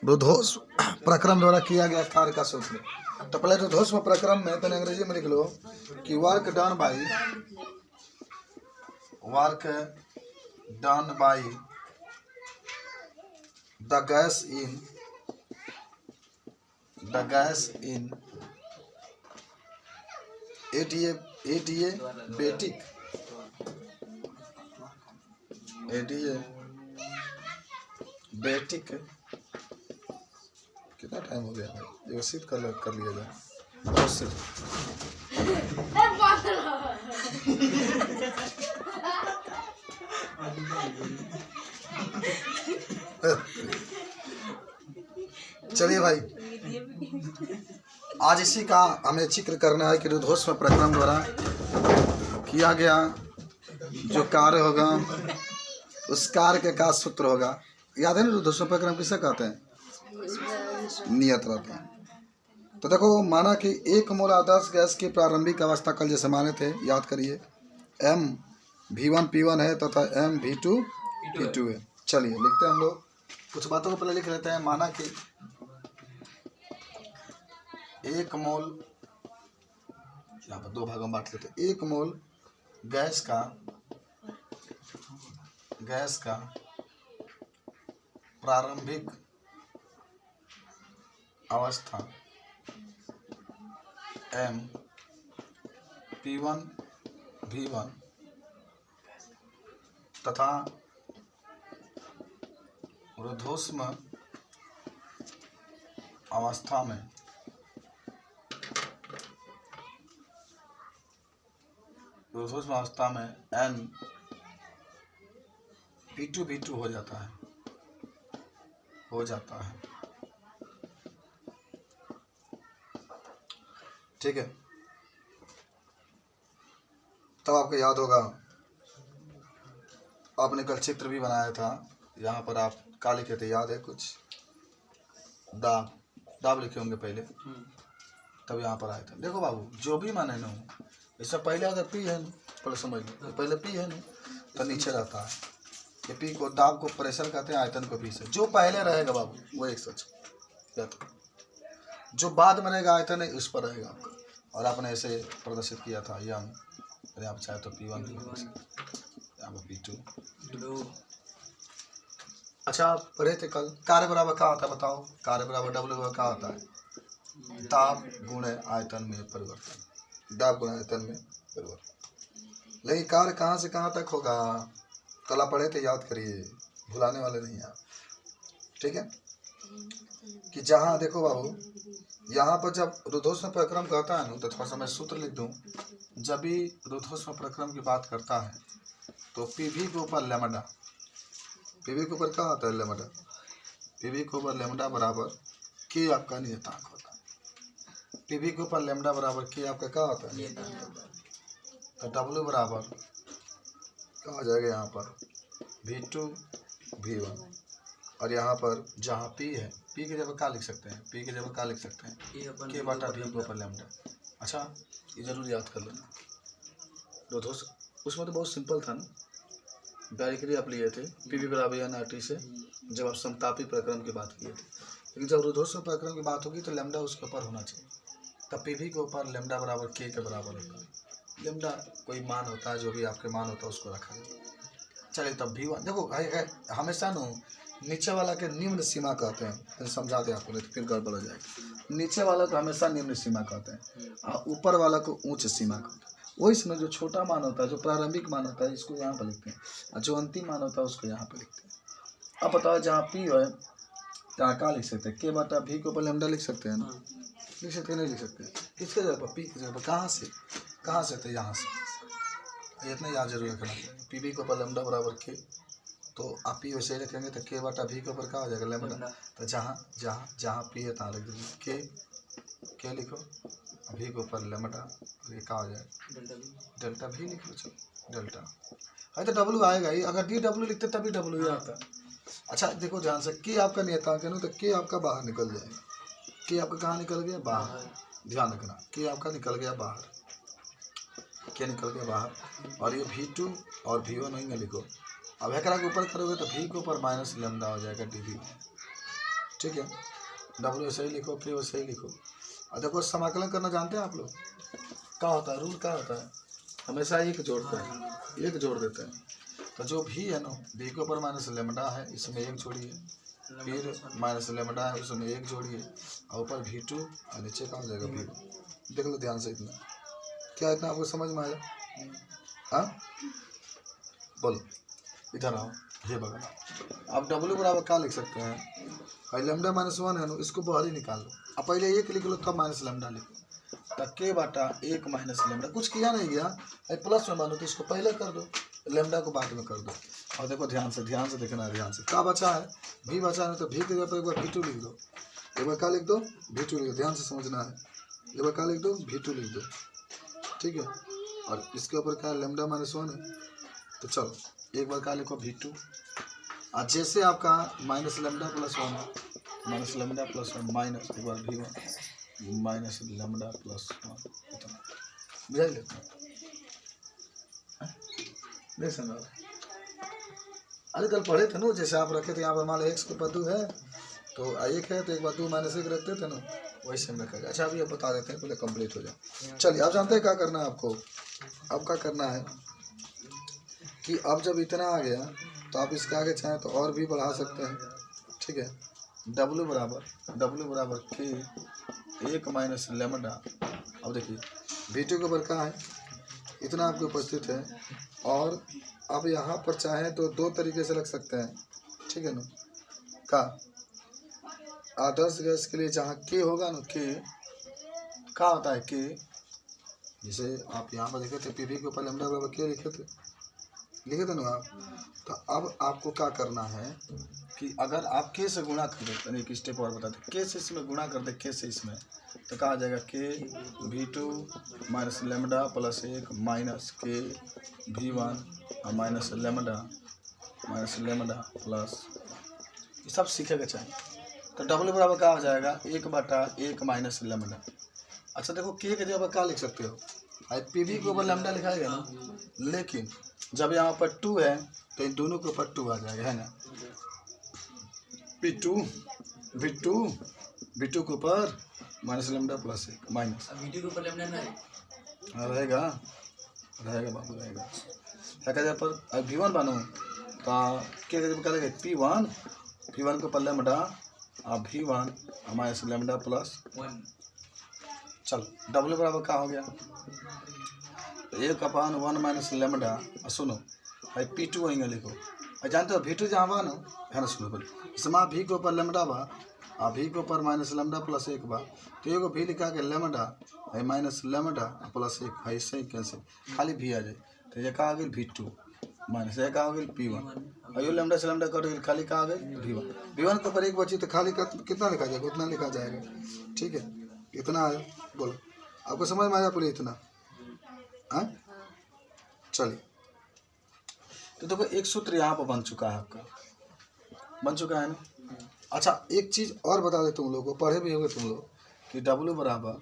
रुद्धोष्म प्रक्रम द्वारा किया गया कार्य का सूत्र। तो पहले रुद्धोष्म प्रक्रम में पहले अंग्रेजी में लिख लो कि work done by the gas in adiabatic कितना टाइम हो गया भाई, व्यवस्थित कर लिया जाए। चलिए भाई, आज इसी का हमें जिक्र करना है कि रुद्धोष्म प्रक्रम द्वारा किया गया जो कार्य होगा उस कार्य के का सूत्र होगा। याद है ना रुद्धोष्म प्रक्रम किसे कहते हैं? नियत रहता है। तो देखो, माना कि 1 मोल आदर्श गैस की प्रारंभिक अवस्था कल जैसे माने थे, याद करिए mv1 p1 है तथा mv2 p2 है। चलिए लिखते हैं हम लोग, कुछ बातों को पहले लिख लेते हैं। माना कि 1 मोल, यहाँ पर 2 भागों में बांट लेते हैं। 1 मोल गैस का प्रारंभिक अवस्था m p1 v1 तथा रुद्धोष्म अवस्था में n p2 v2 हो जाता है। ठीक है। तब आपको याद होगा, आपने कल चित्र भी बनाया था, यहाँ पर आप क्या लिखे थे याद है? कुछ दाब लिखे होंगे पहले, तब यहाँ पर आया था। देखो बाबू, जो भी माने ना हो, इससे पहले अगर पी है, पहले समझ लो, पहले पी है ना तो नीचे रहता है। ये पी को, दाब को प्रेशर कहते हैं, आयतन को पी से। जो पहले रहेगा बाबू वो एक सच, जो बाद में रहेगा आयतन है उस पर रहेगा आपका। और आपने ऐसे प्रदर्शित किया था यम, अरे आप चाहे तो p1 यहाँ पर p2। अच्छा, आप पढ़े थे कल, कार्य बराबर क्या होता है बताओ? कार्य बराबर W क्या होता है? दाब गुणे आयतन में परिवर्तन। दाब गुणे आयतन में परिवर्तन। लेकिन कार्य कहाँ से कहाँ तक होगा? कल आप पढ़े थे, याद करिए, भुलाने वाले नहीं आप। ठीक है, कि जहाँ देखो बाबू, यहाँ पर जब रुद्धोष्म प्रक्रम कहता है ना, तो थोड़ा सा मैं सूत्र लिख दूँ। जब भी रुद्धोष्म प्रक्रम की बात करता है तो पीवी के ऊपर लैम्डा, पीवी के ऊपर क्या होता है? लैम्डा। पीवी के ऊपर लैम्डा बराबर के आपका नियतांक होता है। पीवी के ऊपर लैम्डा बराबर के आपका क्या होता है? तो डब्ल्यू बराबर क्या हो जाएगा यहाँ पर? v2 v1। और यहाँ पर जहाँ p है, p की जगह क्या लिख सकते हैं? p की जगह क्या लिख सकते हैं? k बटा v के ऊपर लैम्डा। अच्छा, ये जरूर याद कर लेना। रुद्धोष्म उसमें तो बहुत सिंपल था ना, डायरेक्टली आप लिए थे पीवी बराबर या RT से, जब आप समतापी प्रक्रम की बात किए थे। लेकिन जब रुद्धोष्म प्रक्रम की बात होगी तो लैम्डा उसके ऊपर होना चाहिए। तब पीवी के ऊपर लैम्डा बराबर k के बराबर होगा। लैम्डा कोई मान होता है, जो भी आपके मान होता है उसको रखा जाए। चलिए तब v1 देखो, हमेशा नो नीचे वाला के निम्न सीमा कहते हैं। समझा दे आपको, नहीं तो फिर गड़बड़ हो जाएगी। नीचे वाला को हमेशा निम्न सीमा कहते हैं और ऊपर वाला को उच्च सीमा कहते हैं। वही समय जो छोटा मान होता है, जो प्रारंभिक मान होता है, इसको यहाँ पर लिखते हैं, और जो अंतिम मान होता है उसको यहाँ पर लिखते हैं। अब बताओ, जहाँ पी है जहाँ क्या लिख सकते हैं? के बटा भी के ऊपर लैम्डा लिख सकते हैं ना? लिख सकते हैं, नहीं लिख सकते? किसके जगह पर? पी की जगह पर। कहाँ से? तो यहाँ से। इतना याद जरूर रखना। पी बी के ऊपर लैम्डा बराबर के, तो आप पी वैसे रखेंगे तो के बटा भी के ऊपर क्या हो जाएगा? लैम्डा। तो जहाँ पी है तहाँ लिख दीजिए के लिखो, भी के ऊपर लैम्डा, ये क्या हो जाएगा? डेल्टा भी लिख लो। चलो डेल्टा है तो डब्ल्यू आएगा ही, अगर डी डब्ल्यू लिखते तभी डब्ल्यू आता। अच्छा देखो ध्यान से, के आपका नियतांक है ना, तो के आपका बाहर निकल जाएगा। के आपका कहाँ निकल गया? बाहर। ध्यान रखना, के आपका निकल गया बाहर, के निकल गया बाहर। और ये v2 और v1 वहीं लिखो। अब एकरा के ऊपर करोगे तो v के ऊपर माइनस लैम्डा हो जाएगा dv। ठीक है, डब्ल्यू ऐसे ही लिखो, के वैसे ही लिखो। और देखो समाकलन करना जानते हैं आप लोग, क्या होता है, रूल क्या होता है, हमेशा एक जोड़ते हैं, एक जोड़ देते हैं। तो जो भी है ना, भी के ऊपर माइनस लेमडा है, इसमें एक जोड़िए, फिर माइनस लेमडा है उसमें एक जोड़िए, और ऊपर V2 और नीचे कहाँ जाएगा V1। देख लो ध्यान से, इतना क्या, इतना आपको समझ में आया? हाँ बोलो, इधर आओ, ये बगल। आप W बराबर क्या लिख सकते हैं, और लेमडा -1 है ना, इसको बाहर ही निकाल लो। अब पहले एक लिख लो, तब माइनस लेमडा लिखो। तो के बटा 1 माइनस लेमडा, कुछ किया नहीं गया, प्लस में मानो तो इसको पहले कर दो, लेमडा को बाद में कर दो। और देखो ध्यान से देखना है, ध्यान से। क्या बचा है, भी बचा है, तो भी की जगह पर एक बार V2 लिख दो, एक बार क्या लिख दो, V2 लिख दो। ध्यान से समझना है, एक बार क्या लिख दो, V2 लिख दो, ठीक है। और इसके ऊपर क्या है, लेमडा -1 है, तो चलो एक बार क्या लिखो, V2। और जैसे आपका माइनस लेमडा +1 है, माइनस लेमडा +1 माइनस एक बार V1 माइनस लेमडा +1, इतना बुझाई लेते हैं, नहीं समझा? अरे कल पढ़े थे ना, जैसे आप रखे थे यहाँ पर, मान लो x के ऊपर 2 है तो 1 है, तो एक बार 2 - 1 रखते थे ना, वैसे हम रखेगा। अच्छा अभी अब बता देते हैं, पहले कंप्लीट हो जाए। चलिए आप जानते हैं क्या करना है आपको, अब क्या करना है कि अब जब इतना आ गया तो आप इसके आगे चाहें तो और भी बढ़ा सकते हैं, ठीक है। W बराबर के 1 माइनस लेमडा। अब देखिए V2 के ऊपर क्या है, इतना आपके उपस्थित है, और अब यहाँ पर चाहें तो दो तरीके से रख सकते हैं, ठीक है ना। का आदर्श गैस के लिए जहाँ के होगा ना, के क्या होता है, के जैसे आप यहाँ पर देखे थे, पीवी के ऊपर लेमडा बराबर के लिखे थे ना आप। तो अब आपको क्या करना है कि अगर आप के से गुणा कर देते, एक स्टेप और बता दें, के से इसमें गुणा कर दे, के से इसमें, तो कहा जाएगा के V2 माइनस लेमडा +1 माइनस के V1 और माइनस लेमडा प्लस, ये सब सीखेगा चाहिए। तो W बराबर क्या हो जाएगा, 1/1 माइनस लेमडा। अच्छा देखो के जगह पर क्या लिख सकते हो, पीवी के ऊपर लेमडा लिखाएगा ना, लेकिन जब यहाँ पर 2 है तो इन दोनों के ऊपर 2 आ जाएगा, है ना। V2 के ऊपर माइनस लेमडा +1 माइनस V2 के ऊपर लेमडा नहीं रहेगा बाबू, रहेगा। क्या जगह पर V1 बानो, तो क्या करेगा, P1 के ऊपर लेमडा और V1 माइनस लेमडा +1। चलो W बराबर क्या हो गया, 1/1 माइनस लेमडा। सुनो P2 वहीं लिखो, जानते हो V2 जहाँ बा ना, है ना, सुनो बोलो, इसमें V के ऊपर लेमडा बा और V के ऊपर माइनस लेमडा +1 बा, तो एगो V लिखा के लेमडा है माइनस लेमडा +1 है, इससे ही कैंसिल, खाली V आ जाए, तो ये का आ गई V2 माइनस ये का आ गई P1, और ये लेमडा से लेमडा कट गई, खाली का आ गई V1 के ऊपर 1 बची, तो खाली का कितना लिखा जाएगा, उतना लिखा जाएगा, ठीक है। इतना आया, बोलो आपको समझ में आया पूरी, इतना हाँ। चलिए तो देखो एक सूत्र यहाँ पर बन चुका है, आपका बन चुका है ना। अच्छा एक चीज़ और बता दे, तुम लोग को पढ़े भी होंगे तुम लोग, कि W बराबर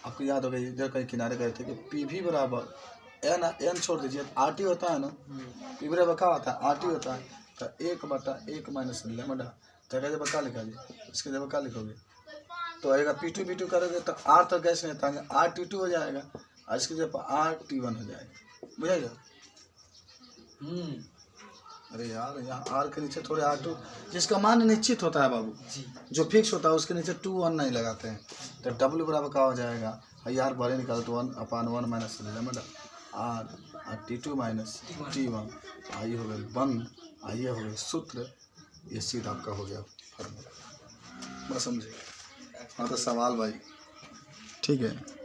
आपको याद हो गई, इधर कहीं किनारे गए थे, कि PV बराबर n छोड़ दीजिए, RT होता है ना, PV बराबर क्या होता है, RT होता है, तो 1/1 माइनस लेमडा, तो जब क्या लिखा जाए, इसके जब क्या लिखोगे, तो आएगा P2 V2 करोगे तो R तो गैस नहीं था, RT2 हो जाएगा, और इसके जब RT1 हो जाएगा, बुझाइएगा। अरे यार यहाँ R के नीचे थोड़े R2, जिसका मान निश्चित होता है बाबू, जो फिक्स होता है उसके नीचे 2 1 नहीं लगाते हैं, तो W बराबर क्या हो जाएगा, यार बारे निकालो तो 1/1 minus lambda R T2 minus T1, आइए हो गए बंद, आइए हो गए सूत्र, ये सीधा आपका हो गया फॉर्मूला, बस समझे। हाँ तो सवाल भाई, ठीक है।